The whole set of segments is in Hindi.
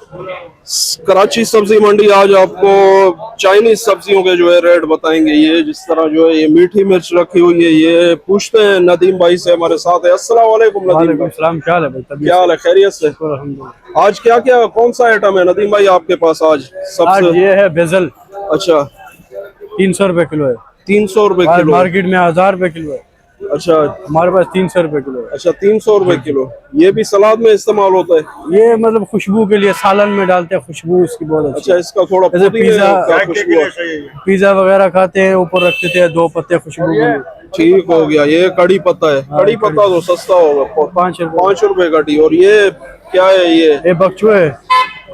कराची सब्जी मंडी आज आपको चाइनीज सब्जियों के जो है रेट बताएंगे। ये जिस तरह जो है ये मीठी मिर्च रखी हुई है, ये पूछते हैं नदीम भाई से, हमारे साथ है। अस्सलाम वालेकुम नदीम भाई। सलाम, क्या हाल है भाई? क्या हाल है, खैरियत से? अल्हम्दुलिल्लाह। आज क्या क्या कौन सा आइटम है नदीम भाई आपके पास आज आज सबसे? ये है बेजल, अच्छा, 300 रुपए किलो है। 300 रुपए आज किलो? मार्केट में 1000 रुपए किलो है, अच्छा हमारे पास 300 रुपए किलो है। अच्छा, 300 रुपए किलो। ये भी सलाद में इस्तेमाल होता है? ये मतलब खुशबू के लिए सालन में डालते हैं, खुशबू इसकी बहुत अच्छी अच्छा, है। इसका थोड़ा जैसे पुदीने का खुशबू है। पिज्जा वगैरह खाते हैं, ऊपर रख देते हैं 2 पत्ते खुशबू के लिए। ठीक हो गया। ये कड़ी पत्ता है। कड़ी पत्ता तो सस्ता होगा, 5 रुपए। 5 रुपए कड़ी। और ये क्या है? ये बक्चू है।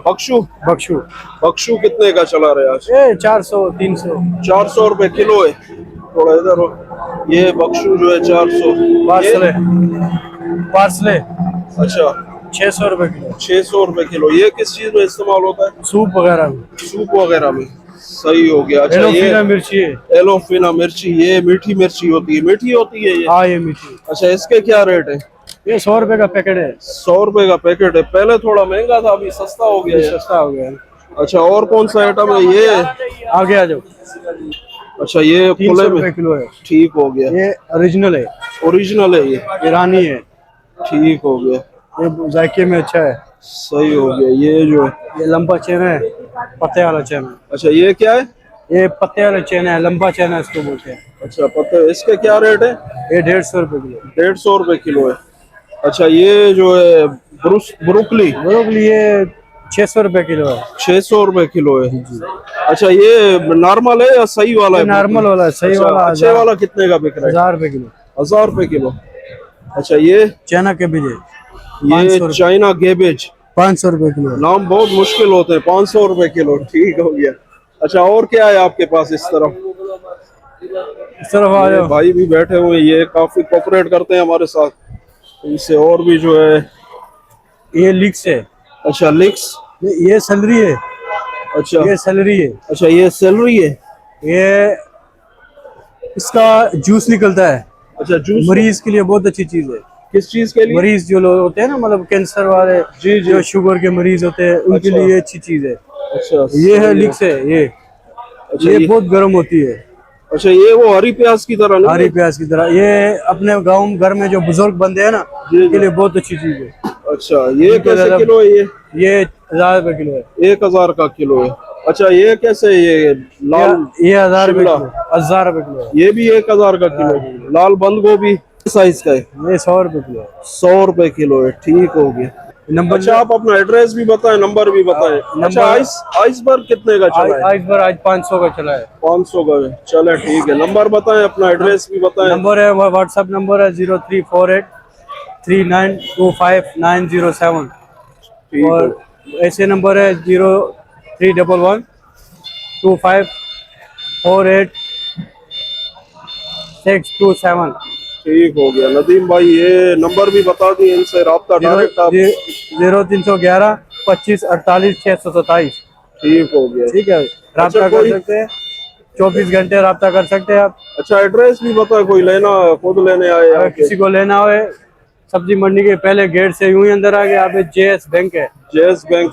बक्शू? बक्शू बक्शू कितने का चला रहे आज? ये 400 300। 400 रुपए किलो है। थोड़ा इधर हो। ये बक्शू जो है 400। पार्सले, पार्सले अच्छा, 600 रुपए किलो। 600 रुपए किलो। ये किस चीज में इस्तेमाल होता है? सूप वगैरह में। सूप वगैरह में। सही हो गया। अच्छा, ये एलोफिना मिर्ची है। एलोफिना मिर्ची, ये मीठी मिर्ची होती है। मीठी होती है ये? हाँ, ये मीठी। अच्छा, इसके क्या रेट है? ये 100 रुपए का पैकेट है। 100 रुपए का पैकेट है। पहले थोड़ा महंगा था, अभी सस्ता हो गया ये है। सस्ता हो गया है। अच्छा, और कौन सा आइटम है ये? आगे आ जाओ। अच्छा, ये 300 खुले रुपए में। किलो है। ठीक हो गया। ये ओरिजिनल है, ओरिजिनल है ये? ईरानी है। ठीक हो गया। ये जायके में अच्छा है। सही हो गया। ये जो है, ये लंबा चेन है, पत्ते वाला चेन है। अच्छा ये क्या है? ये पत्ते वाला चेन है, लंबा चेन है इसको बोलते हैं। अच्छा, पता है। इसके क्या रेट है? ये 150 रुपए किलो। 150 रुपए किलो है। अच्छा, ये जो है ब्रोकली? ब्रोकली ये 600 रुपए किलो है। 600 रुपए किलो है। अच्छा, ये नॉर्मल है या सही वाला है? नॉर्मल वाला है, सही अच्छा, वाला अच्छे वाला कितने का बिक रहा है? 1000 रुपए किलो। 1000 रुपए किलो। अच्छा, ये चना के बीज ये चाइना गेबेज 500 रुपए किलो। नाम बहुत मुश्किल होते हैं। 500 रुपए किलो। ठीक हो गया। अच्छा, और क्या है आपके पास इस तरफ? इस तरफ आ ये जाओ। भाई भी बैठे हुए हैं, ये काफी कोऑपरेट करते हैं हमारे साथ। इनसे और भी जो है। ये लिक्स है। अच्छा, लिक्स? ये सैलरी है। अच्छा, ये सैलरी है। अच्छा, ये सैलरी है? ये इसका जूस निकलता है। अच्छा, जूस? मरीज के लिए बहुत अच्छी चीज है। किस चीज के लिए? मरीज जो लोग होते हैं ना, मतलब कैंसर वाले, जी जी। जो शुगर के मरीज होते हैं, उनके अच्छा। लिए ये अच्छी चीज है। अच्छा, ये है सही लिक्स है। ये अच्छा, ये बहुत गर्म होती है, अच्छा, ये वो हरी प्याज की तरह नहीं? हरी प्याज की तरह। ये अपने गांव घर में जो बुजुर्ग बंदे हैं ना, जी, उनके लिए बहुत अच्छी चीज है। अच्छा, ये कैसे किलो है ये 1000 रुपए किलो है। 1000 का किलो है। अच्छा, ये कैसे? ये लाल ये 1000 रुपए शिमला? किलो, 1000 रुपए किलो है। ये भी 1000 का किलो है। लाल बंद गोभी साइज का है? ये 100 रुपए किलो है। 100 रुपए किलो है। ठीक हो गया। नंबर अच्छा, आप अपना एड्रेस भी बताएं, नंबर भी बताएं। अच्छा, आइसबर्ग कितने का चला है? आज 500 का चला है। 500 का है। चले, ठीक है। नंबर बताएं, अपना एड्रेस भी बताएं। नंबर है, व्हाट्सएप नंबर है 03483925 907। ठीक और है। ऐसे नंबर है 03112548 627। ठीक हो गया नदीम भाई, ये नंबर भी बता दिए, इनसे राब्ता डायरेक्ट आप। 0311 25 48 627। ठीक हो गया। ठीक है, राब्ता कर सकते हैं, 24 घंटे राब्ता कर सकते हैं आप। अच्छा, एड्रेस भी बता, कोई लेना खुद लेने आए अगर किसी को लेना हो सब्जी मंडी के पहले गेट से यूं ही अंदर आ गए, यहाँ पे JS बैंक है। JS बैंक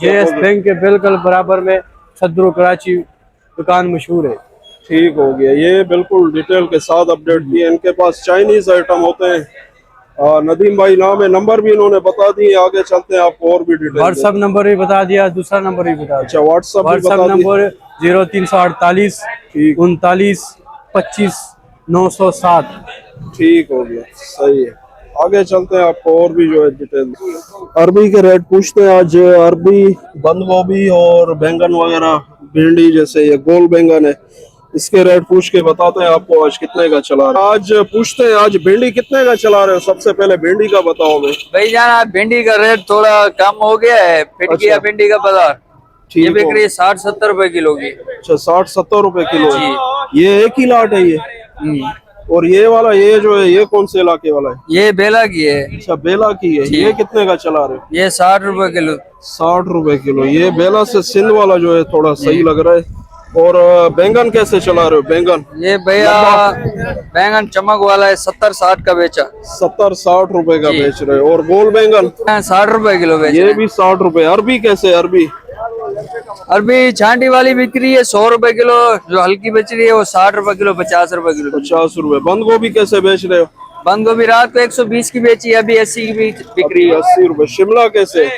के बिल्कुल बराबर में सदरू कराची दुकान मशहूर है। ठीक हो गया। ये बिल्कुल डिटेल के साथ अपडेट दिए। इनके पास चाइनीज आइटम होते हैं। नदीम भाई नाम है। नंबर भी इन्होंने बता दिए। आगे चलते हैं, आपको और भी डिटेल। व्हाट्सएप नंबर भी बता दिया, दूसरा नंबर भी बता अच्छा, दिया। WhatsApp number 0348 39 25 907। ठीक हो गया, सही है। आगे चलते हैं, आपको और भी जो है डिटेल। अरबी के रेट पूछते हैं आज। अरबी, बंद गोभी और बैंगन वगैरह, भिंडी जैसे ये गोल बैंगन है, इसके रेट पूछ के बताते हैं आपको आज कितने का चला रहे। आज पूछते हैं, आज भिंडी कितने का चला रहे हो? सबसे पहले भिंडी का बताओ भाई। भाईजान, आज भिंडी का रेट थोड़ा कम हो गया है। फिट गया भिंडी का बाजार। ये बिक रही है 60-70 रुपए किलो की। अच्छा, 60-70 रुपए किलो है। ये एक ही लाट है ये? और ये वाला, ये जो है, ये कौन से इलाके वाला है? ये बेला की है। अच्छा, बेला की है। ये कितने का चला रहे हो? ये 60 रुपए किलो। 60 रुपए किलो। ये बेला से सिंध वाला जो है थोड़ा सही लग रहा है। और बैंगन कैसे चला रहे हो? बैंगन ये भैया बैंगन चमक वाला है, 70-60 का बेचा। 70-60 रुपए का बेच रहे हो। और गोल बैंगन 60 रुपए किलो बेचा। ये भी 60 रुपए। अरबी कैसे? अरबी अरबी छांटी वाली बिक रही है 100 रुपए किलो, जो हल्की बच रही है वो 60 रुपए किलो, 50 रुपए किलो। 50 रुपए। बंद गोभी कैसे बेच रहे हो? बंद गोभी रात को 120 की बेची, अभी 80 की बिक रही है। 80 रुपए। शिमला कैसे?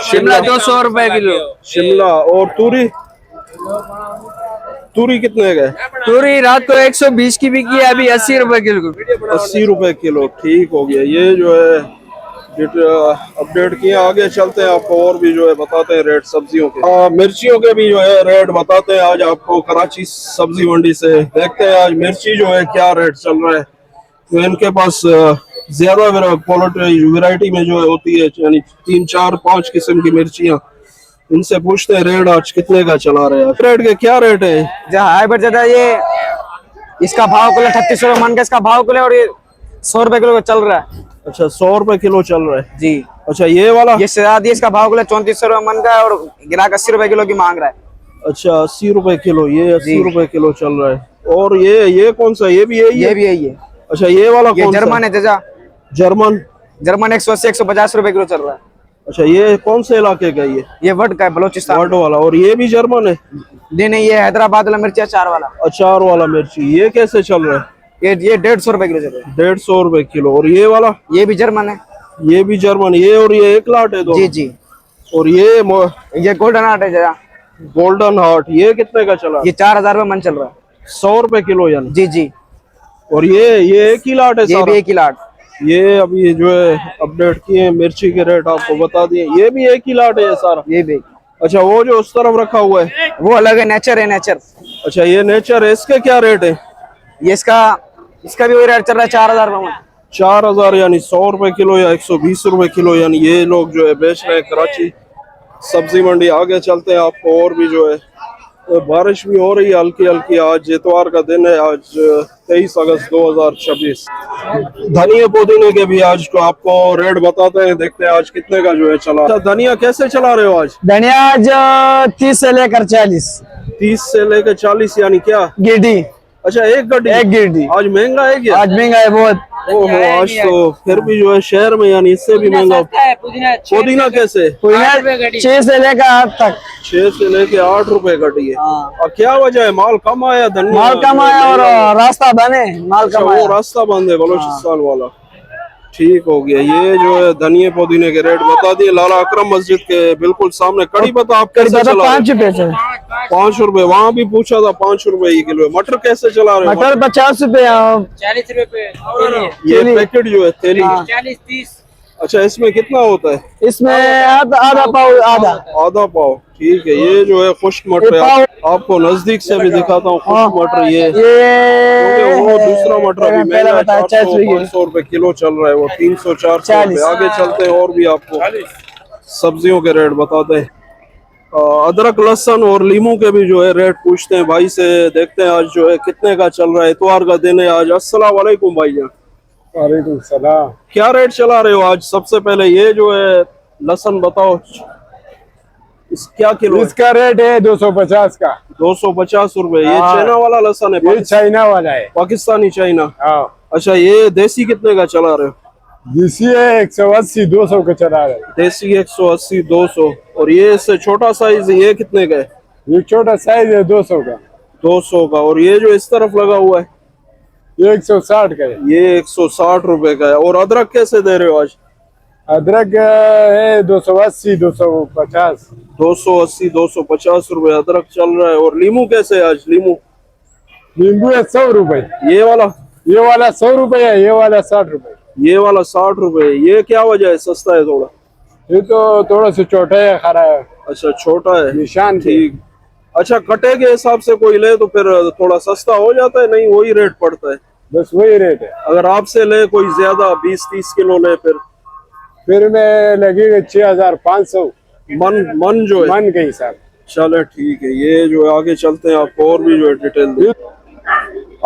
शिमला 200 रुपए किलो। शिमला। और तूरी? तूरी कितने का है? तूरी रात को 120 की बिकी है, अभी 80 रुपए किलो। 80 रुपए किलो। ठीक हो गया। ये जो है अपडेट किया। आगे चलते हैं, आपको और भी जो है बताते हैं रेट सब्जियों के। मिर्चियों के भी जो है रेट बताते हैं आज आपको कराची सब्जी मंडी से। देखते हैं आज मिर्ची जो है क्या रेट चल रहा है। तो इनके पास ज्यादा वैरायटी में जो है होती है, यानी 3 4 5 किस्म की मिर्चियाँ। इनसे पूछते हैं रेट आज कितने का चला रहे हैं। रेट के क्या रेट है? जहाँ हाइब्रिड ज्यादा ये इसका भाव किलो 36 रुपए मन का इसका भाव किलो, और ये 100 रुपए किलो चल रहा है। अच्छा 100 रुपए किलो चल रहा है जी। अच्छा ये वाला? ये शहजादी इसका भाव किलो 34 रुपए मन का है, और ग्राहक 80 रुपए किलो की मांग रहा है। अच्छा 80 रुपए किलो। ये 80 रुपए किलो चल रहा है। और ये कौन सा? ये भी यही है? ये भी यही है। अच्छा ये वाला ये कौन सा? जर्मन है चाचा। जर्मन। जर्मन 180 150 रुपए किलो चल रहा है। अच्छा ये कौन से इलाके का? ये वट का है, बलोचिस्तान। वाट वाला। और ये भी जर्मन है? नहीं, ये हैदराबाद वाला मिर्ची अचार वाला। अचार वाला मिर्ची। ये कैसे चल रहा है? ये 150 रुपए किलो चल रहा है। 150 रुपए किलो। और ये वाला? ये भी जर्मन है। ये भी जर्मन। ये और ये एक लाट है दो? जी जी। और ये गोल्डन हार्ट है चाचा। Golden heart. ये कितने का चला? ये 4000 रुपए मन चल रहा है। 100 रुपए किलो यानी? जी जी। और ये एक ही लाट है ये सारा? भी एक ही लाट। ये अभी जो है अपडेट किए मिर्ची के रेट आपको बता दिए। ये भी एक ही लाट है ये सारा? ये भी। अच्छा वो जो उस तरफ रखा हुआ है वो अलग है, नेचर है, नेचर। अच्छा ये नेचर है। इसके क्या रेट है? ये इसका भी वही रेट चल रहा है 4000 रुपए मन। 4000 यानी 100 रुपए किलो या 120 रुपए किलो, यानी ये लोग जो है बेच रहे हैं कराची सब्जी मंडी। आगे चलते हैं, आपको और भी जो है तो बारिश भी हो रही है हल्की हल्की। आज इतवार का दिन है, आज 23 अगस्त 2026। धनिया पुदीने के भी आज को आपको रेट बताते हैं। देखते हैं आज कितने का जो है चला। अच्छा धनिया कैसे चला रहे हो आज? धनिया आज 30 से लेकर 40। 30 से लेकर 40 यानी क्या? गिरडी। अच्छा एक गड्डी? एक गिरडी। आज महंगा है क्या? आज महंगा है बहुत। ओहो आज तो फिर भी जो है शहर में यानी इससे भी महंगा। पुदीना कैसे? 6 से लेकर 8 तक। 6 से लेके 8 रुपए गड्डी है। और क्या वजह है? माल कम आया? धनिया माल कम आया और रास्ता बने, माल अच्छा, कम वो आया। रास्ता बंद है बलोचिस्तान वाला। ठीक हो गया। ये जो है धनिया पुदीने के रेट बता दिए। लाला अकरम मस्जिद के बिल्कुल सामने। कड़ी पत्ता आप कैसे चला? 5 रुपए से। 5 रुपए। वहाँ भी पूछा था 5 रुपए ही किलो है। मटर कैसे चला रहे हो? मटर 50 रुपए। 40 रुपए। ये पैकेट जो है तेली? 40-30। अच्छा इसमें कितना होता है? इसमें आधा पाव। आधा पाव। ठीक है। ये जो है खुश्क मटर है, आपको नजदीक से भी दिखाता हूँ। खुश्क मटर ये वो दूसरा मटर अभी महंगा है, 400-500 रुपए किलो चल रहा है। वो 300-400 रुपए। आगे चलते हैं और भी आपको सब्जियों के रेट बताते हैं। अदरक लहसुन और लीमू के भी जो है रेट पूछते हैं भाई से। देखते हैं आज जो है कितने का चल रहा है। इतवार का दिन है आज। अस्सलाम वालेकुम भाईजान। वालेकुम सलाम। क्या रेट चला रहे हो आज? सबसे पहले ये जो है लहसुन बताओ, इस क्या किलो है? इसका रेट है 250 का। 250 रुपए। ये हाँ। चाइना वाला लहसुन है? ये चाइना वाला है। पाकिस्तानी चाइना। हाँ। अच्छा ये देसी कितने का चला रहे हो? देसी है 180 200 का चला रहे हैं। देसी 180 200। और ये इससे छोटा साइज ये कितने का है? ये छोटा साइज है 200 का। 200 का। और ये जो इस तरफ लगा हुआ है ये 160 का है। ये 160 रुपए का है। और अदरक कैसे दे रहे हो आज? अदरक है 280 250। 280 250 रुपए अदरक चल रहा है। और लीमू कैसे है आज? नींबू है 100 रुपए। ये वाला? ये वाला 100 रुपए है। ये वाला 60 रुपए। ये वाला 60 रुपए। ये क्या वजह है सस्ता है थोड़ा? ये तो थोड़ा सा छोटा है, खरा है। अच्छा छोटा है। निशान ठीक। अच्छा कटे के हिसाब से कोई ले तो फिर थोड़ा सस्ता हो जाता है? नहीं वही रेट पड़ता है? बस वही रेट है। अगर आपसे ले कोई ज्यादा 20-30 किलो ले फिर में लगेगा 6500 मन जो है मन के हिसाब। चले ठीक है। ये जो है आगे चलते हैं, आपको और भी जो है डिटेल दे।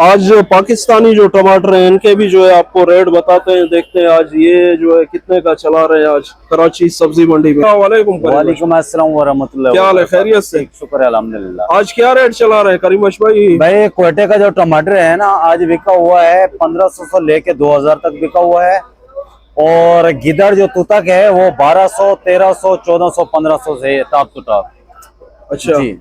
आज पाकिस्तानी जो टमाटर हैं इनके भी जो है आपको रेट बताते हैं। देखते हैं आज ये जो है कितने का चला रहे हैं आज कराची सब्जी मंडी में। वालेकुम अस्सलाम वरहमतुल्लाह। क्या हाल है? खैरियत से? शुक्र है अल्हम्दुलिल्लाह। आज क्या रेट चला रहे हैं करीमश भाई? भाई क्वेटे का जो टमाटर है ना आज बिका हुआ है 1500 से लेके 2000 तक बिका हुआ है। और गिदड़ जो तुतक है वो 1200 1300 1400 1500 से टॉप टू टॉप। अच्छा, जी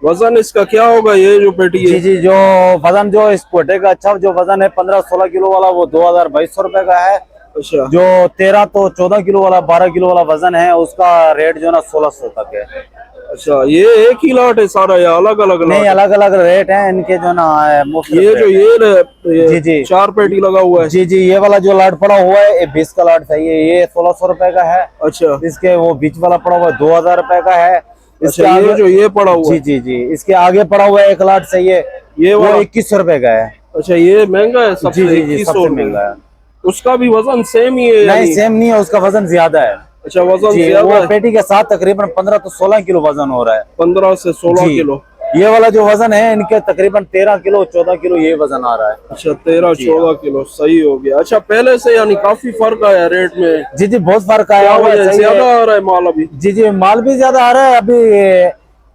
वजन इसका क्या होगा ये जो पेटी जी है? जी। जो वजन जो इस कोटे का अच्छा जो वजन है 15-16 किलो वाला वो 2200 रुपए का है। अच्छा, जो 13 तो 14 किलो वाला 12 किलो वाला वजन है उसका रेट जो ना 1600 तक है। अच्छा, ये एक ही लाट है सारा या अलग अलग लाट नहीं, है? अलग अलग रेट है इनके जो ना मुख्तलिफ ये जो रेट है। ये जी जी 4 पेटी लगा हुआ है। जी जी। ये वाला जो लाट पड़ा हुआ है ये 20 का लाट चाहिए, ये 1600 रुपए का है। अच्छा, इसके वो बीच वाला पड़ा हुआ है 2000 रुपए का है। इसके अच्छा, आगे ये जो ये पड़ा हुआ जी है, जी जी। इसके आगे पड़ा हुआ है एक लाट चाहिए, ये वो वाला? 2100 रुपए का है। अच्छा, ये महंगा है सबसे? जी जी जी 2100 सबसे रुपए महंगा है। उसका भी वजन सेम ही है नहीं यानी? सेम नहीं है, उसका वजन ज्यादा है। अच्छा, वजन जी ज्यादा वो है? पेटी के साथ तकरीबन 15 तो 16 किलो वजन हो रहा है। 15 से 16 जी। किलो। ये वाला जो वजन है इनके तकरीबन 13 किलो 14 किलो ये वजन आ रहा है। अच्छा, 13-14 किलो, सही हो गया। अच्छा, पहले से यानी काफी फर्क आया रेट में? जी जी बहुत फर्क आया क्या हुआ वजह है, है? सही ज्यादा है। आ रहा है माल अभी? जी जी माल भी ज्यादा आ रहा है अभी।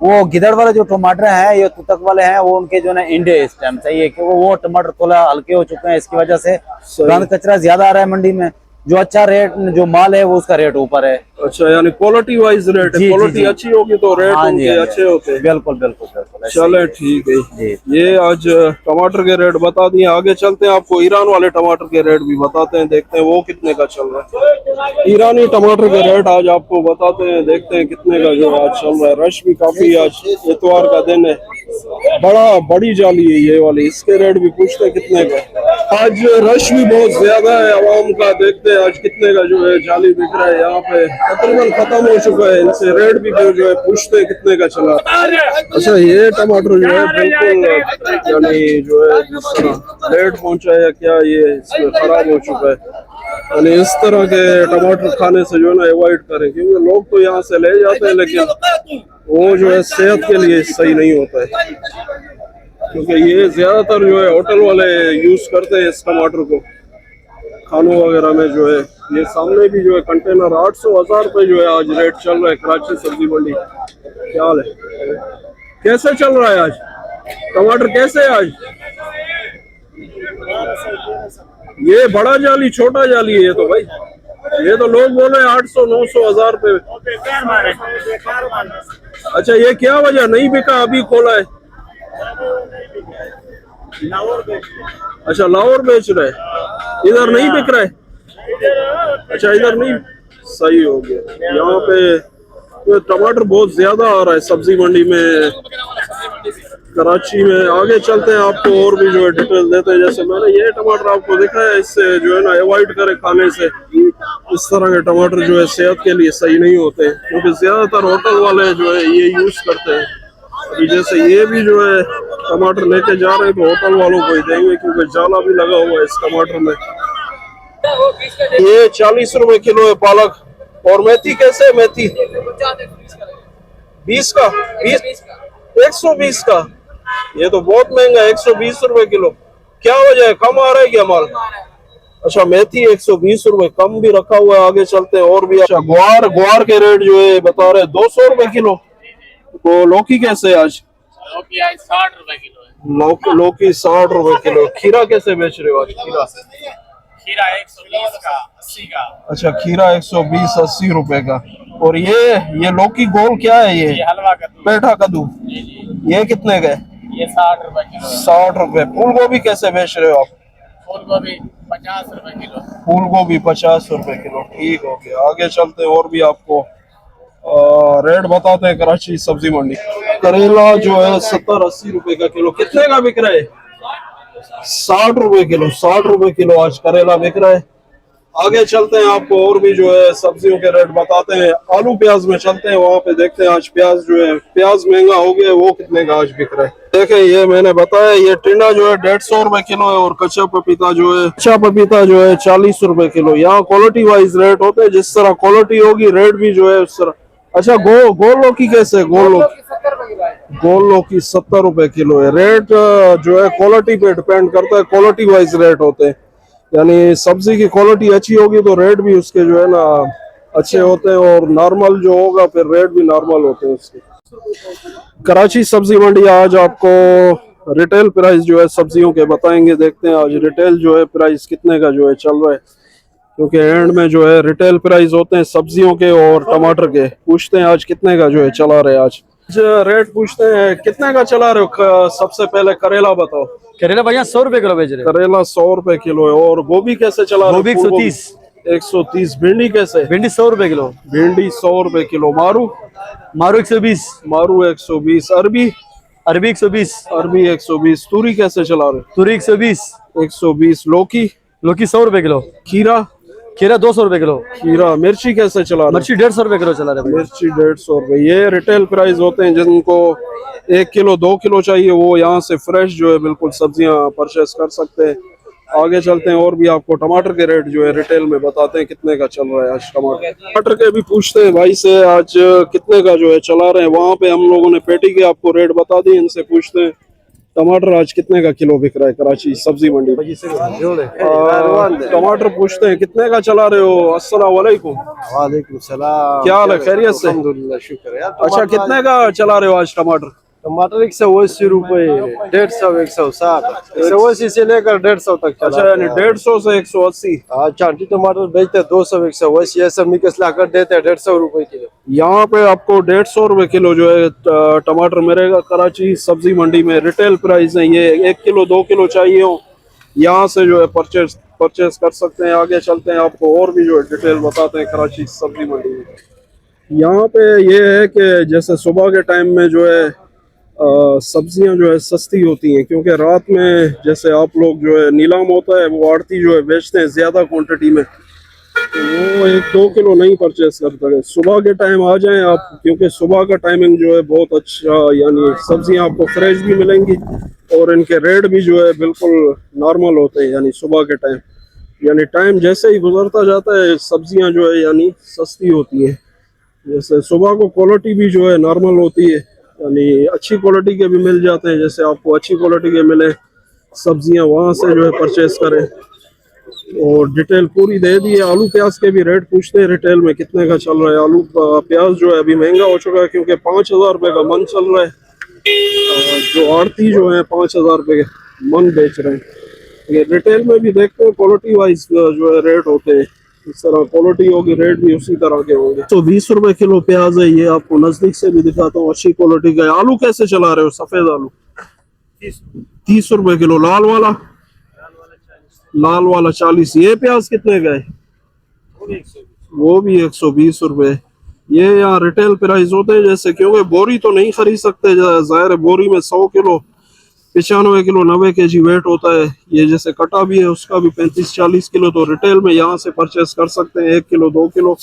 वो गिदड़ वाले जो टमाटर हैं ये तुतक वाले हैं वो उनके जो ना इंडे इस टाइम चाहिए कि वो टमाटर थोड़ा हल्के हो चुके हैं, इसकी वजह से गंद कचरा ज्यादा आ रहा है मंडी में। जो अच्छा रेट जो माल है वो उसका रेट ऊपर है। अच्छा, यानी क्वालिटी वाइज रेट है? जी, जी, क्वालिटी जी। अच्छी होगी तो रेट हाँ जी, उनके हाँ जी, अच्छे होते हैं। बिल्कुल बिल्कुल बिल्कुल ऐसे ही चले है। ठीक है। जी। ये आज टमाटर के रेट बता दिए, आगे चलते हैं आपको ईरान वाले टमाटर के रेट भी बताते हैं, देखते हैं वो कितने का चल रहा है। ईरानी टमाटर के रेट आज आपको बताते हैं, देखते हैं कितने का जो आज चल रहा है। रश भी काफी, आज इतवार का दिन है, बड़ी जाली है ये वाली, इसके रेट भी पूछते हैं कितने का। आज रश भी बहुत ज्यादा है आवाम का, देखते हैं आज कितने का जो है जाली बिक रहा है। यहाँ पे तकरीबन खत्म हो चुका है, इनसे रेट भी जो है पूछते हैं कितने का चला। अच्छा, ये टमाटर जो है बिल्कुल यानी जो है जिस तरह रेट पहुंचा है क्या ये इसमें खराब हो चुका है। यानी इस तरह के टमाटर खाने से जो है ना अवॉइड करें, क्योंकि लोग तो यहाँ से ले जाते हैं लेकिन वो जो है सेहत के लिए सही नहीं होता है, क्योंकि ये ज्यादातर जो है होटल वाले यूज करते हैं इस टमाटर को खानों वगैरह में। जो है ये सामने भी जो है कंटेनर 800-1000 रुपए जो है आज रेट चल रहा है कराची सब्जी मंडी। क्या हाल है, कैसे चल रहा है आज टमाटर, कैसे है आज? ये बड़ा जाली छोटा जाली है ये तो भाई, ये तो लोग बोल रहे हैं 800-900-1000 रुपए। अच्छा, ये क्या वजह नहीं बिका, अभी खोला है? अच्छा, लाहौर बेच रहे, इधर नहीं बिक रहा है? अच्छा, इधर नहीं, सही हो गया। यहाँ पे तो टमाटर बहुत ज्यादा आ रहा है सब्जी मंडी में कराची में। आगे चलते हैं, आपको और भी जो है डिटेल देते हैं। जैसे मैंने ये टमाटर आपको दिखाया, इससे जो है ना अवॉइड करें खाने से। इस तरह के टमाटर जो है सेहत के लिए सही नहीं होते, क्योंकि ज्यादातर होटल वाले जो है ये यूज करते हैं। अभी जैसे ये भी जो है टमाटर लेके जा रहे हैं तो होटल वालों को ही देंगे, क्योंकि जाला भी लगा हुआ है इस टमाटर में। ये 40 रुपए किलो है पालक। और मेथी कैसे है? मेथी 20 का, 120 का, ये तो बहुत महंगा है, 120 रुपए किलो। क्या वजह है, कम आ रहा है क्या माल? अच्छा, मेथी 120 रुपए कम भी रखा हुआ है। आगे चलते हैं और भी। अच्छा, ग्वार के रेट जो है बता रहे 200 रुपए किलो। तो लौकी कैसे है आज? लौकी आज 60 रुपए किलो है। लौकी 60 रुपए किलो। खीरा कैसे बेच रहे हो आज? खीरा 120 का, 80 का। अच्छा, खीरा 120-80 रुपए का। और ये लौकी गोल क्या है ये? हलवा कद्दू, पेठा कद्दू, ये कितने का? ये 60 रुपए किलो है। 60 रुपए। फूल गोभी कैसे बेच रहे हो आप? फूल गोभी 50 रुपए किलो। फूल गोभी 50 रुपए किलो। ठीक हो गया, आगे चलते हैं और भी आपको रेट बताते हैं कराची सब्जी मंडी। करेला जो है 70-80 रुपए का किलो। कितने का बिक रहा है? 60 रुपए किलो। 60 रुपए किलो आज करेला बिक रहा है। आगे चलते हैं, आपको और भी जो है सब्जियों के रेट बताते हैं। आलू प्याज में चलते हैं, वहां पे देखते हैं आज प्याज जो है, प्याज महंगा हो गया, वो कितने का आज बिक रहा है। देखें, ये मैंने बताया, ये टिंडा जो है 150 रुपए किलो है। और कच्चा पपीता जो है 40 रुपए किलो। यहाँ क्वालिटी वाइज रेट होते हैं, जिस तरह क्वालिटी होगी रेट भी जो है उस तरह। अच्छा, गोल लौकी कैसे है? गोल लौकी 70 रुपए किलो है। रेट जो है क्वालिटी पे डिपेंड करता है, क्वालिटी वाइज रेट होते हैं। यानी सब्जी की क्वालिटी अच्छी होगी तो रेट भी उसके जो है ना अच्छे होते हैं, और नॉर्मल जो होगा फिर रेट भी नॉर्मल होते हैं उसके। कराची सब्जी मंडी आज आपको रिटेल प्राइस जो है सब्जियों के बताएंगे। देखते हैं आज रिटेल जो है प्राइस कितने का जो है चल रहा है, क्योंकि एंड में जो है रिटेल प्राइस होते हैं सब्जियों के और टमाटर के। पूछते हैं आज कितने का जो है चला रहे आज। रेट पूछते हैं, कितने का चला रहे हो? सबसे पहले करेला बताओ। करेला भैया 100 रुपए किलो बेच रहे हैं। करेला 100 रुपए किलो है। और गोभी कैसे चला रहे हो? गोभी 130। 130। भिंडी कैसे? भिंडी 100 रुपए किलो। भिंडी 100 रुपए किलो। मारू? मारू 120। मारू 120। अरबी? अरबी 120। अरबी 120। तूरी कैसे चला रहे तुरी 120। हो? 120। लौकी? लौकी 100 रुपए किलो। खीरा? खीरा 200 रुपए किलो। खीरा। मिर्ची कैसे चला रहे हो? मिर्ची 150 रुपए किलो चला रहे हैं। मिर्ची 150 रुपए। ये रिटेल प्राइस होते हैं। जिनको 1 किलो 2 किलो चाहिए वो यहाँ से फ्रेश जो है बिल्कुल सब्जियां परचेस कर सकते हैं। आगे चलते हैं और भी आपको टमाटर के रेट जो है रिटेल में बताते हैं कितने का चल रहा है आज टमाटर। टमाटर के भी पूछते हैं भाई से आज कितने का जो है चला रहे हैं। वहाँ पे हम लोगों ने पेटी के आपको रेट बता दिए, इनसे पूछते हैं टमाटर आज कितने का किलो बिक रहा है कराची सब्जी मंडी में। टमाटर पूछते हैं कितने का चला रहे हो? अस्सलाम वालेकुम। वालेकुम सलाम। क्या हाल है? खैरियत से? अल्हम्दुलिल्लाह, शुक्र है। अच्छा, कितने का चला रहे हो आज टमाटर? टमाटर 180 रुपए, 150, 160, 180 से लेकर 150 तक चला। अच्छा, यानी 150 से 180। हाँ, चांटी टमाटर बेचते हैं 200, 180, ये सब मिक्स लाकर देते हैं 150 रुपए किलो। यहाँ पे आपको 150 रुपए किलो जो है टमाटर मिलेगा कराची सब्जी मंडी में। रिटेल प्राइस है ये। 1 किलो 2 किलो चाहिए हो यहाँ से जो है परचेस कर सकते हैं। आगे चलते हैं, आपको और भी जो है डिटेल बताते हैं कराची सब्जी मंडी में। यहाँ पे ये है कि जैसे सुबह के टाइम में जो है सब्जियां जो है सस्ती होती हैं, क्योंकि रात में जैसे आप लोग जो है नीलाम होता है वो आड़ती जो है बेचते हैं ज़्यादा क्वांटिटी में, तो वो 1-2 किलो नहीं परचेस कर सकते। सुबह के टाइम आ जाएं आप, क्योंकि सुबह का टाइमिंग जो है बहुत अच्छा, यानी सब्जियां आपको फ्रेश भी मिलेंगी और इनके रेट भी जो है बिल्कुल नॉर्मल होते हैं। यानी सुबह के टाइम, यानी टाइम जैसे ही गुजरता जाता है सब्जियां जो है यानी सस्ती होती हैं। जैसे सुबह को क्वालिटी भी जो है नॉर्मल होती है, यानी अच्छी क्वालिटी के भी मिल जाते हैं। जैसे आपको अच्छी क्वालिटी के मिले सब्जियां वहाँ से जो है परचेस करें। और डिटेल पूरी दे दी है। आलू प्याज के भी रेट पूछते हैं रिटेल में कितने का चल रहा है। आलू प्याज जो है अभी महंगा हो चुका है, क्योंकि 5000 रुपये का मन चल रहा है। जो आड़ती जो है 5000 रुपये के मन बेच रहे हैं। ये रिटेल में भी देखते हैं क्वालिटी वाइज जो है रेट होते हैं। इस तरह क्वालिटी होगी रेट भी उसी तरह के होंगे। तो 20 रुपए किलो प्याज है। ये आपको नजदीक से भी दिखाता हूँ, अच्छी क्वालिटी का। आलू कैसे चला रहे हो? सफेद आलू 30 रुपए किलो। लाल वाला? लाल वाला 40। ये प्याज कितने का है? वो भी 120 रुपए। ये यहाँ रिटेल प्राइस होते हैं। जैसे क्योंकि बोरी तो नहीं खरीद सकते, जाहिर है बोरी में 100 किलो 95 किलो 90 केजी वेट होता है। ये जैसे कटा भी है उसका भी 35-40 किलो। तो रिटेल में यहाँ से परचेस कर सकते हैं 1 किलो 2 किलो।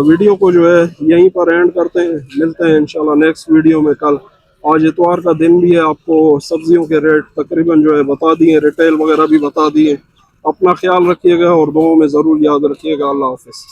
वीडियो को जो है यहीं पर एंड करते हैं, मिलते हैं इंशाल्लाह नेक्स्ट वीडियो में कल। आज इतवार का दिन भी है, आपको सब्जियों के रेट तकरीबन जो है बता दिए, रिटेल वगैरह भी बता दिए। अपना ख्याल रखिएगा और दुआओं में ज़रूर याद रखिएगा। अल्लाह हाफिज़।